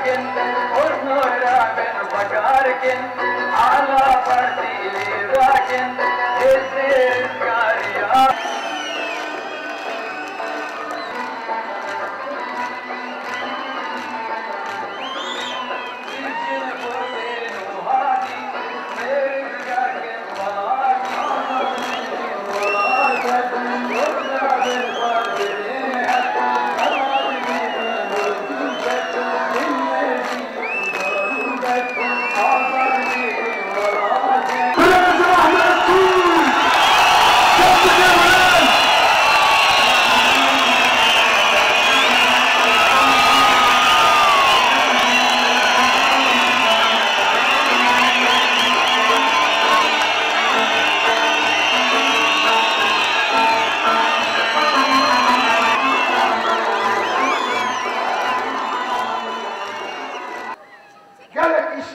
bakarken, huzura ben bakarken, ala partili varken, ezir kariya.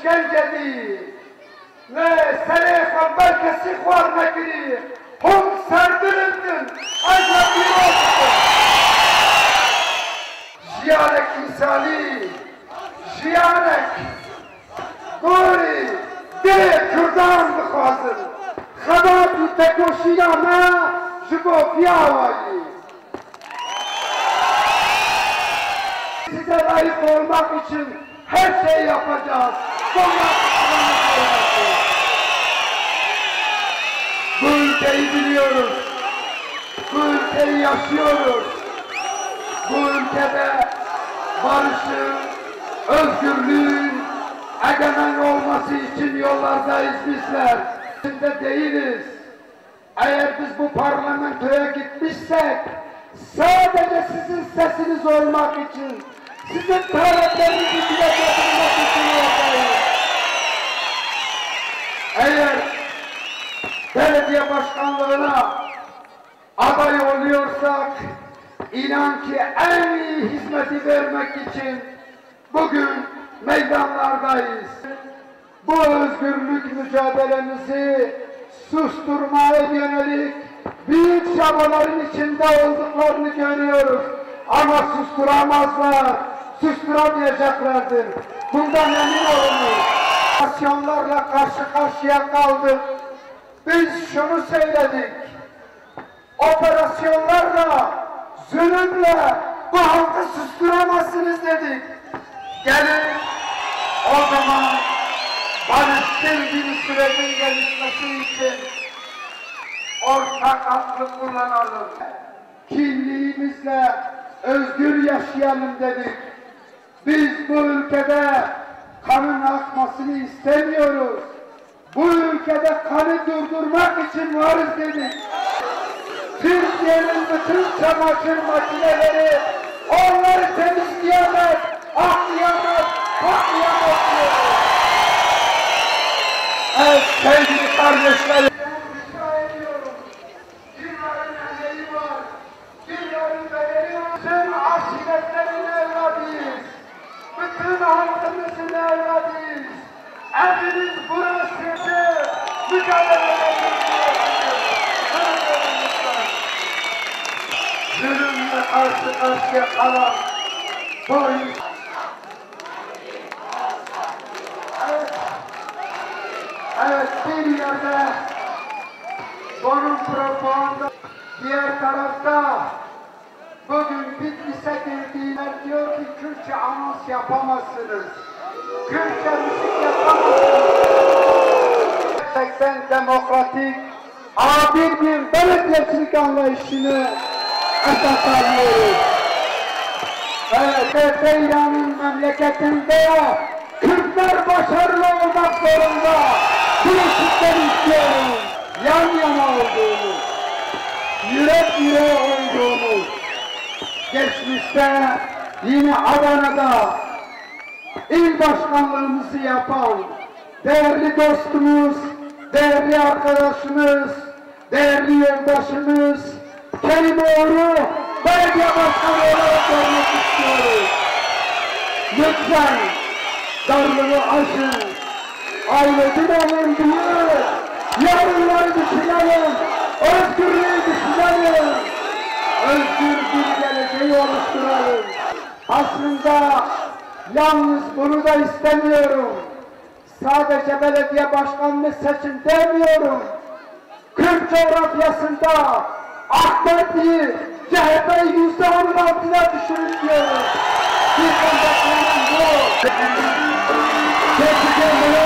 işkenceli ve sene belkesi kuarına giri hum serdirirdin acaba bir olsun jiyanek insani jiyanek gori de kürdan bıkhazır khadab tekoşiyama jibo piyavayı size layık olmak için her şeyi yapacağız. Bu ülkeyi biliyoruz. Bu ülkeyi yaşıyoruz. Bu ülkede barışın, özgürlüğün egemen olması için yollardayız bizler. İçinde değiliz. Eğer biz bu parlamentoya gitmişsek sadece sizin sesiniz olmak için, sizin taleplerinizi dile getirmek için oradayız. Eğer belediye başkanlığına aday oluyorsak, inan ki en iyi hizmeti vermek için bugün meydanlardayız. Bu özgürlük mücadelemizi susturmaya yönelik büyük çabaların içinde olduklarını görüyoruz. Ama susturamazlar, susturamayacaklardır. Bundan emin olunuz. Operasyonlarla karşı karşıya kaldık. Biz şunu söyledik. Operasyonlarla, zulümle bu halkı susturamazsınız dedik. Gelin o zaman barışçıl bir sürecin gelişmesi için ortak aklı kullanalım. Kimliğimizle özgür yaşayalım dedik. Biz bu ülkede kanın akmasını istemiyoruz. Bu ülkede kanı durdurmak için varız dedik. Türkiye'nin bütün çamaşır makineleri onları temizleyemez, aklayamaz, paklayamaz diyoruz. Evet sevgili kardeşlerim. Aşiretlerin evladıyız. Bütün halkımızın evladıyız. Evimiz burası. Mücadelelerimiz zulümle karşı karşıya kalan bu evet bir yerde onun propaganda diğer tarafta bugün Bitlis'e girdiğinde diyor ki Kürtçe anons yapamazsınız. Kürtçe müzik yapamazsınız. Gerçekten demokratik, adil bir belediyecilik anlayışını esas alıyoruz. Evet, Seyran'ın memleketinde Kürtler başarılı olmak zorunda. Birleşikler istiyoruz. Yan yana olduğumuz, yürek yüreğe olduğumuz. Geçmişte yine Adana'da il başkanlığımızı yapan değerli dostumuz, değerli arkadaşımız, değerli yoldaşımız Kerim Oğur'u belediye başkanı olarak görmek istiyoruz. Lütfen darlığı aşın, ailesi olun diye yarınları düşünelim, özgürlüğü düşünelim. Özgür bir geleceği oluşturalım. Aslında Yalnız bunu da istemiyorum. Sadece belediye başkanını seçin demiyorum. Kürt coğrafyasında AK Parti'yi, CHP'yi %10'un altına düşürün diyoruz. Bizden beklenen bu.